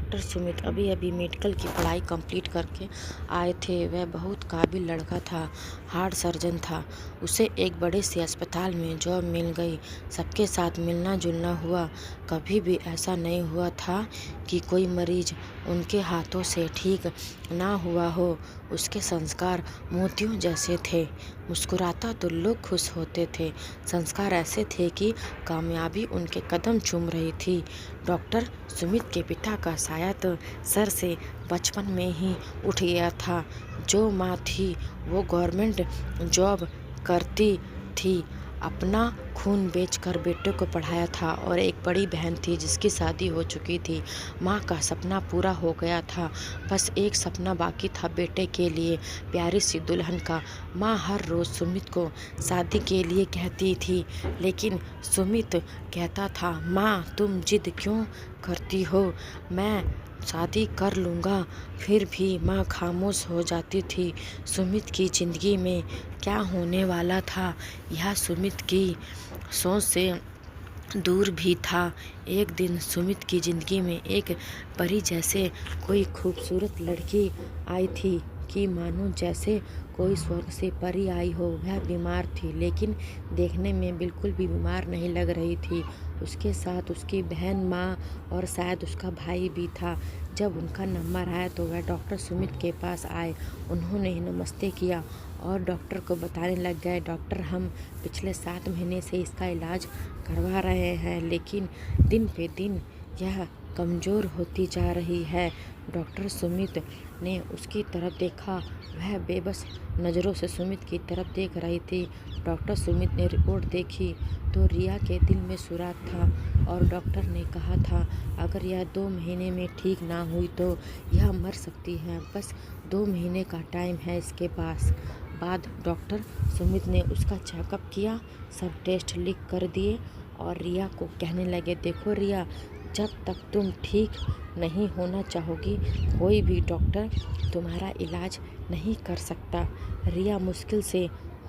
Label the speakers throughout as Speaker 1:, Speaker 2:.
Speaker 1: Doctor Sumit अभी अभी medical की पढ़ाई कंप्लीट करके आए थे। वह बहुत काबिल लड़का था, हार्ट सर्जन था। उसे एक बड़े से अस्पताल में जॉब मिल गई। सबके साथ मिलना जुलना हुआ। कभी भी ऐसा नहीं हुआ था कि कोई मरीज उनके हाथों से ठीक ना हुआ हो। उसके संस्कार मोतियों जैसे थे। मुस्कुराता तो लोग खुश होते थे। संस्कार ऐसे थे कि कामयाबी उनके कदम चूम रही थी। डॉक्टर सुमित के पिता का साया तो सर से बचपन में ही उठ गया था। जो माँ थी वो गवर्नमेंट जॉब करती थी, अपना खून बेचकर बेटे को पढ़ाया था, और एक बड़ी बहन थी जिसकी शादी हो चुकी थी। माँ का सपना पूरा हो गया था, बस एक सपना बाकी था बेटे के लिए, प्यारी सी दुल्हन का। माँ हर रोज़ सुमित को शादी के लिए कहती थी, लेकिन सुमित कहता था, माँ तुम जिद क्यों करती हो, मैं शादी कर लूँगा। फिर भी माँ खामोश हो जाती थी। सुमित की ज़िंदगी में क्या होने वाला था, यह सुमित की सोच से दूर भी था। एक दिन सुमित की ज़िंदगी में एक परी जैसे कोई खूबसूरत लड़की आई थी कि मानो जैसे कोई स्वर्ग से परी आई हो। वह बीमार थी, लेकिन देखने में बिल्कुल भी बीमार नहीं लग रही थी। उसके साथ उसकी बहन, माँ और शायद उसका भाई भी था। जब उनका नंबर आया तो वह डॉक्टर सुमित के पास आए। उन्होंने नमस्ते किया और डॉक्टर को बताने लग गए, डॉक्टर हम पिछले 7 महीने से इसका इलाज करवा रहे हैं, लेकिन दिन पे दिन यह कमज़ोर होती जा रही है। डॉक्टर सुमित ने उसकी तरफ देखा। वह बेबस नज़रों से सुमित की तरफ देख रही थी। डॉक्टर सुमित ने रिपोर्ट देखी तो रिया के दिल में सुराग था, और डॉक्टर ने कहा था, अगर यह 2 महीने में ठीक ना हुई तो यह मर सकती है। बस 2 महीने का टाइम है इसके पास। बाद डॉक्टर सुमित ने उसका चेकअप किया, सब टेस्ट लिख कर दिए और रिया को कहने लगे, देखो रिया, जब तक तुम ठीक नहीं होना चाहोगी, कोई भी डॉक्टर तुम्हारा इलाज नहीं कर सकता। रिया मुश्किल से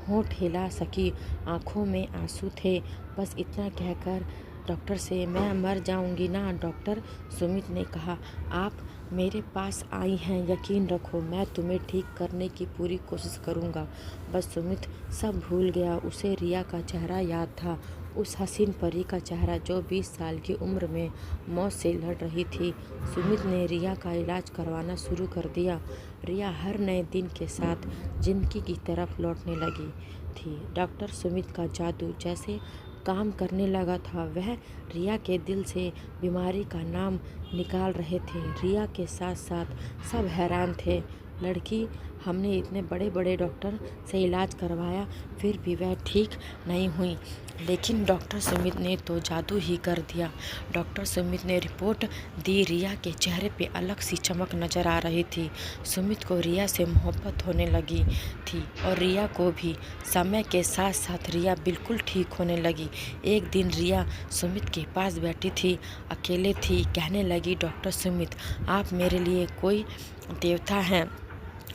Speaker 1: होंठ हिला सकी, आंखों में आंसू थे। बस इतना कहकर डॉक्टर से, मैं मर जाऊंगी ना डॉक्टर, सुमित ने कहा। आप मेरे पास आई हैं, यकीन रखो मैं तुम्हें ठीक करने की पूरी कोशिश करूंगा। बस सुमित सब भूल गया। उसे रिया का चेहरा याद था, उस हसीन परी का चेहरा जो 20 साल की उम्र में मौत से लड़ रही थी। सुमित ने रिया का इलाज करवाना शुरू कर दिया। रिया हर नए दिन के साथ जिंदगी की तरफ लौटने लगी थी। डॉक्टर सुमित का जादू जैसे काम करने लगा था। वह रिया के दिल से बीमारी का नाम निकाल रहे थे। रिया के साथ साथ सब हैरान थे। लड़की, हमने इतने बड़े बड़े डॉक्टर से इलाज करवाया, फिर भी वह ठीक नहीं हुई, लेकिन डॉक्टर सुमित ने तो जादू ही कर दिया। डॉक्टर सुमित ने रिपोर्ट दी। रिया के चेहरे पे अलग सी चमक नज़र आ रही थी। सुमित को रिया से मोहब्बत होने लगी थी, और रिया को भी। समय के साथ साथ रिया बिल्कुल ठीक होने लगी। एक दिन रिया सुमित के पास बैठी थी, अकेले थी। कहने लगी, डॉक्टर सुमित, आप मेरे लिए कोई देवता हैं।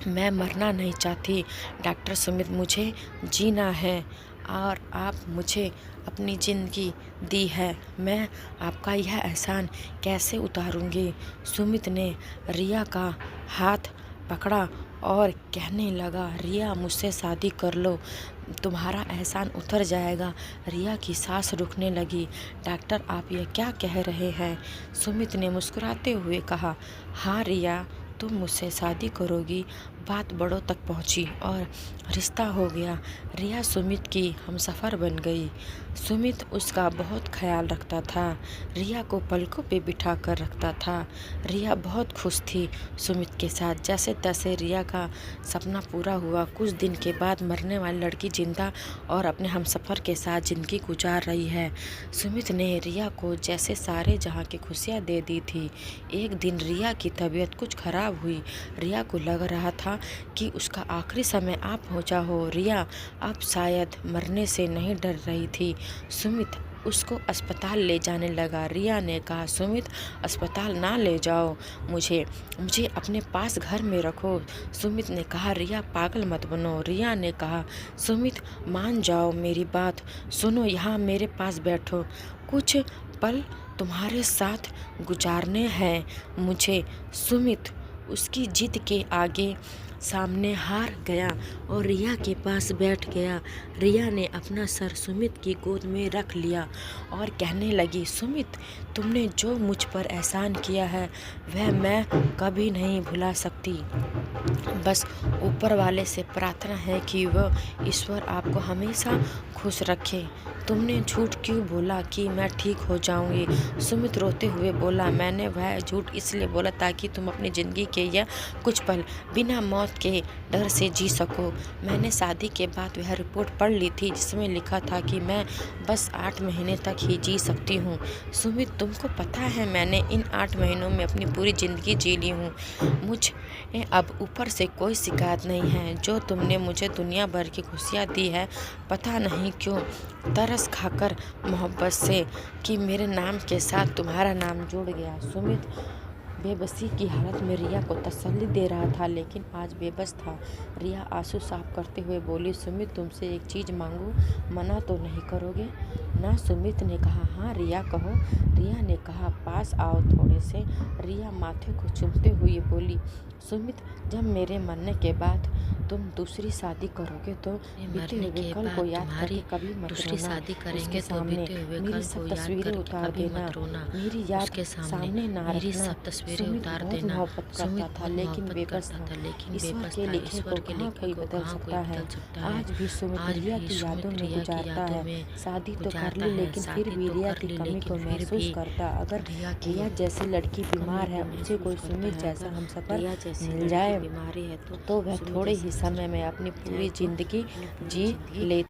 Speaker 1: मैं मरना नहीं चाहती डॉक्टर सुमित, मुझे जीना है, और आप मुझे अपनी ज़िंदगी दी है। मैं आपका यह एहसान कैसे उतारूंगी। सुमित ने रिया का हाथ पकड़ा और कहने लगा, रिया मुझसे शादी कर लो, तुम्हारा एहसान उतर जाएगा। रिया की सांस रुकने लगी। डॉक्टर आप ये क्या कह रहे हैं। सुमित ने मुस्कुराते हुए कहा, हाँ रिया, तुम मुझसे शादी करोगी। बात बड़ों तक पहुंची और रिश्ता हो गया। रिया सुमित की हमसफ़र बन गई। सुमित उसका बहुत ख्याल रखता था, रिया को पलकों पे बिठा कर रखता था। रिया बहुत खुश थी सुमित के साथ। जैसे तैसे रिया का सपना पूरा हुआ। कुछ दिन के बाद मरने वाली लड़की जिंदा और अपने हमसफ़र के साथ ज़िंदगी गुजार रही है। सुमित ने रिया को जैसे सारे जहाँ की खुशियाँ दे दी थी। एक दिन रिया की तबीयत कुछ खराब हुई। रिया को लग रहा था कि उसका आखिरी समय आ पहुंचा हो। रिया अब शायद मरने से नहीं डर रही थी। सुमित उसको अस्पताल ले जाने लगा। रिया ने कहा, सुमित अस्पताल ना ले जाओ मुझे मुझे अपने पास घर में रखो। सुमित ने कहा, रिया पागल मत बनो। रिया ने कहा, सुमित मान जाओ मेरी बात, सुनो यहाँ मेरे पास बैठो। कुछ पल तुम्हारे साथ गुजारने हैं मुझे। सुमित उसकी जिद के आगे सामने हार गया और रिया के पास बैठ गया। रिया ने अपना सर सुमित की गोद में रख लिया और कहने लगी, सुमित, तुमने जो मुझ पर एहसान किया है वह मैं कभी नहीं भुला सकती। बस ऊपर वाले से प्रार्थना है कि वह ईश्वर आपको हमेशा खुश रखे। तुमने झूठ क्यों बोला कि मैं ठीक हो जाऊंगी? सुमित रोते हुए बोला, मैंने वह झूठ इसलिए बोला ताकि तुम अपनी ज़िंदगी के यह कुछ पल बिना मौत के डर से जी सको। मैंने शादी के बाद वह रिपोर्ट पढ़ ली थी जिसमें लिखा था कि मैं बस 8 महीने तक ही जी सकती हूँ। सुमित, तुमको पता है मैंने इन 8 महीनों में अपनी पूरी ज़िंदगी जी ली हूँ। मुझे अब ऊपर से कोई शिकायत नहीं है। जो तुमने मुझे दुनिया भर की खुशियाँ दी है, पता नहीं क्यों तरस खाकर मोहब्बत से कि मेरे नाम के साथ तुम्हारा नाम जुड़ गया। सुमित बेबसी की हालत में रिया को तसल्ली दे रहा था, लेकिन आज बेबस था। रिया आंसू साफ करते हुए बोली, सुमित, तुमसे एक चीज़ मांगूं, मना तो नहीं करोगे ना? सुमित ने कहा, हाँ रिया कहो। रिया ने कहा, पास आओ थोड़े से। रिया माथे को चूमते हुए बोली, सुमित, जब मेरे मरने के बाद तुम दूसरी शादी करोगे तो बीते हुए कल को याद करके कभी मत रोना। उसके सामने मेरी सब तस्वीरें उतार देना। मेरी याद के सामने ना रखना। सुमित बहुत मोहब्बत करता था लेकिन बेबस था। ईश्वर के लिखे को कहाँ कोई बदल सकता है। आज भी सुमित रिया की यादों में गुजारता है। शादी तो कर ली लेकिन फिर भी रिया की कमी को महसूस करता। अगर रिया जैसी लड़की बीमार है, उसे कोई सुमित जैसा हमसफर मिल जाए तो वह थोड़े ही समय में अपनी पूरी जिंदगी जी ले।